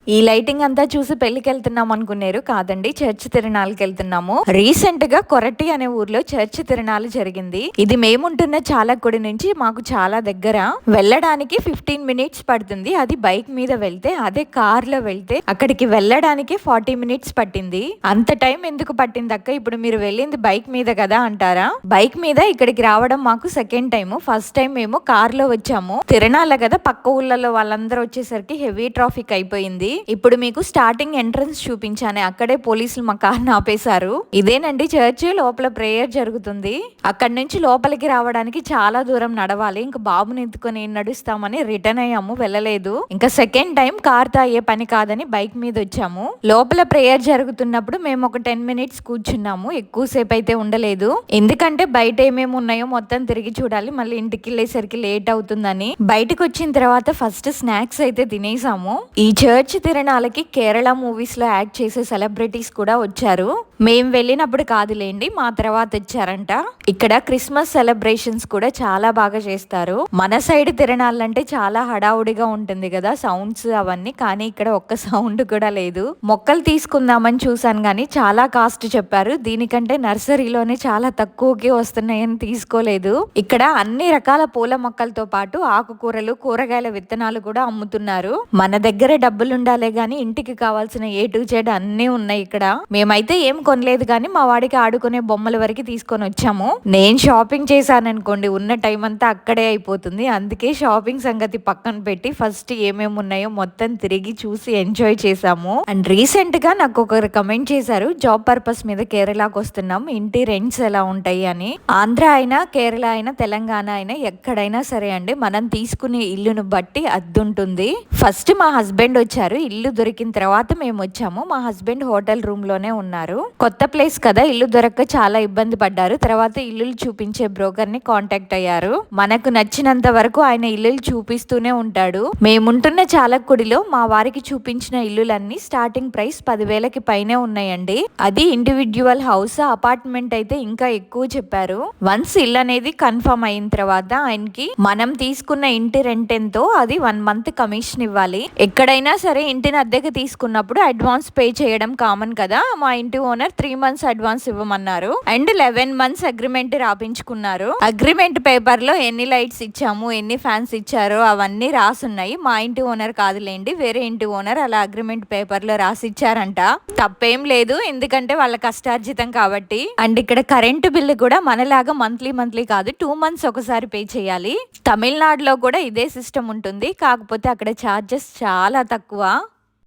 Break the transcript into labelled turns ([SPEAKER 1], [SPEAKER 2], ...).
[SPEAKER 1] ఈ లైటింగ్ అంతా చూసి పెళ్లికి వెళ్తున్నాం అనుకున్నారు కాదండి, చర్చ్ తిరణాలకి వెళ్తున్నాము. రీసెంట్ గా కొరటి అనే ఊర్లో చర్చ్ తిరణాలు జరిగింది. ఇది మేముంటున్న చాలక్కుడి నుంచి మాకు చాలా దగ్గర, వెళ్ళడానికి 15 మినిట్స్ పడుతుంది. అది బైక్ మీద వెళ్తే, అదే కార్ లో వెళ్తే అక్కడికి వెళ్ళడానికి 40 మినిట్స్ పట్టింది. అంత టైం ఎందుకు పట్టింది అక్క, ఇప్పుడు మీరు వెళ్ళింది బైక్ మీద కదా అంటారా? బైక్ మీద ఇక్కడికి రావడం మాకు సెకండ్ టైం. ఫస్ట్ టైం మేము కార్ లో వచ్చాము. తిరణాల కదా, పక్క ఊళ్ళలో వాళ్ళందరూ వచ్చేసరికి హెవీ ట్రాఫిక్ అయిపోయింది. ఇప్పుడు మీకు స్టార్టింగ్ ఎంట్రన్స్ చూపించాను, అక్కడే పోలీసులు మా కార్ని ఆపేశారు. ఇదేనండి చర్చ్, లోపల ప్రేయర్ జరుగుతుంది. అక్కడి నుంచి లోపలికి రావడానికి చాలా దూరం నడవాలి. ఇంకా బాబుని ఎత్తుకొని నడుస్తామని రిటర్న్ అయ్యాము, వెళ్ళలేదు. ఇంకా సెకండ్ టైం కార్ తో అయ్యే పని కాదని బైక్ మీద వచ్చాము. లోపల ప్రేయర్ జరుగుతున్నప్పుడు మేము ఒక 10 మినిట్స్ కూర్చున్నాము, ఎక్కువసేపు అయితే ఉండలేదు. ఎందుకంటే బయట ఏమేమి ఉన్నాయో మొత్తం తిరిగి చూడాలి, మళ్ళీ ఇంటికి వెళ్ళేసరికి లేట్ అవుతుందని. బయటకు వచ్చిన తర్వాత ఫస్ట్ స్నాక్స్ అయితే తినేసాము. ఈ చర్చ్ తిరణాలకి కేరళ మూవీస్ లో యాక్ట్ చేసే సెలబ్రిటీస్ కూడా వచ్చారు. మేము వెళ్ళినప్పుడు కాదులేండి, మా తర్వాత వచ్చారంట. ఇక్కడ క్రిస్మస్ సెలబ్రేషన్స్ కూడా చాలా బాగా చేస్తారు. మన సైడ్ తిరణాలంటే చాలా హడావుడిగా ఉంటుంది కదా, సౌండ్స్ అవన్నీ, కానీ ఇక్కడ ఒక్క సౌండ్ కూడా లేదు. మొక్కలు తీసుకుందామని చూసాను గానీ చాలా కాస్ట్ చెప్పారు. దీనికంటే నర్సరీలోనే చాలా తక్కువకి వస్తున్నాయని తీసుకోలేదు. ఇక్కడ అన్ని రకాల పూల మొక్కలతో పాటు ఆకుకూరలు, కూరగాయల విత్తనాలు కూడా అమ్ముతున్నారు. మన దగ్గర డబ్బులు ఉండాలి గానీ ఇంటికి కావాల్సిన ఏ టు జెడ్ అన్నీ ఉన్నాయి ఇక్కడ. మేమైతే ఏం కొనలేదు కానీ మా వాడికి ఆడుకునే బొమ్మల వరకు తీసుకొని వచ్చాము. నేను షాపింగ్ చేశాననుకోండి, ఉన్న టైం అంతా అక్కడే అయిపోతుంది. అందుకే షాపింగ్ సంగతి పక్కన పెట్టి ఫస్ట్ ఏమేమి ఉన్నాయో మొత్తం తిరిగి చూసి ఎంజాయ్ చేసాము. అండ్ రీసెంట్ గా నాకు ఒకరు కమెంట్ చేశారు, జాబ్ పర్పస్ మీద కేరళకు వస్తున్నాం, ఇంటి రెంట్స్ ఎలా ఉంటాయి అని. ఆంధ్ర అయినా కేరళ అయినా తెలంగాణ అయినా ఎక్కడైనా సరే అండి, మనం తీసుకునే ఇల్లును బట్టి అద్దుంటుంది. ఫస్ట్ మా హస్బెండ్ వచ్చారు, ఇల్లు దొరికిన తర్వాత మేము వచ్చాము. మా హస్బెండ్ హోటల్ రూమ్ లోనే ఉన్నారు. కొత్త ప్లేస్ కదా, ఇల్లు దొరక్క చాలా ఇబ్బంది పడ్డారు. తర్వాత ఇల్లులు చూపించే బ్రోకర్ ని కాంటాక్ట్ అయ్యారు. మనకు నచ్చినంత వరకు ఆయన ఇల్లులు చూపిస్తూనే ఉంటాడు. మేముంటున్న చాలక్కుడిలో మా వారికి చూపించిన ఇల్లులన్నీ స్టార్టింగ్ ప్రైస్ 10,000కి పైనే ఉన్నాయండి. అది ఇండివిడ్యువల్ హౌస్, అపార్ట్మెంట్ అయితే ఇంకా ఎక్కువ చెప్పారు. వన్స్ ఇల్లు అనేది కన్ఫర్మ్ అయిన తర్వాత ఆయనకి మనం తీసుకున్న ఇంటి రెంట్ ఎంతో అది 1 మంత్ కమిషన్ ఇవ్వాలి. ఎక్కడైనా సరే ఇంటిని అద్దెకి తీసుకున్నప్పుడు అడ్వాన్స్ పే చేయడం కామన్ కదా. మా ఇంటి ఓనర్ 3 మంత్స్ అడ్వాన్స్ ఇవ్వమన్నారు అండ్ 11 మంత్స్ అగ్రిమెంట్ రాపించుకున్నారు. అగ్రిమెంట్ పేపర్ లో ఎన్ని లైట్స్ ఇచ్చాము, ఎన్ని ఫ్యాన్స్ ఇచ్చారో అవన్నీ రాసున్నాయి. మా ఇంటి ఓనర్ కాదులేండి, వేరే ఇంటి ఓనర్ అలా అగ్రిమెంట్ పేపర్ లో రాసి ఇచ్చారంట. తప్పేం లేదు, ఎందుకంటే వాళ్ళ కష్టార్జితం కాబట్టి. అండ్ ఇక్కడ కరెంటు బిల్లు కూడా మనలాగా మంత్లీ కాదు, 2 మంత్స్ ఒకసారి పే చేయాలి. తమిళనాడులో కూడా ఇదే సిస్టమ్ ఉంటుంది, కాకపోతే అక్కడ ఛార్జెస్ చాలా తక్కువ.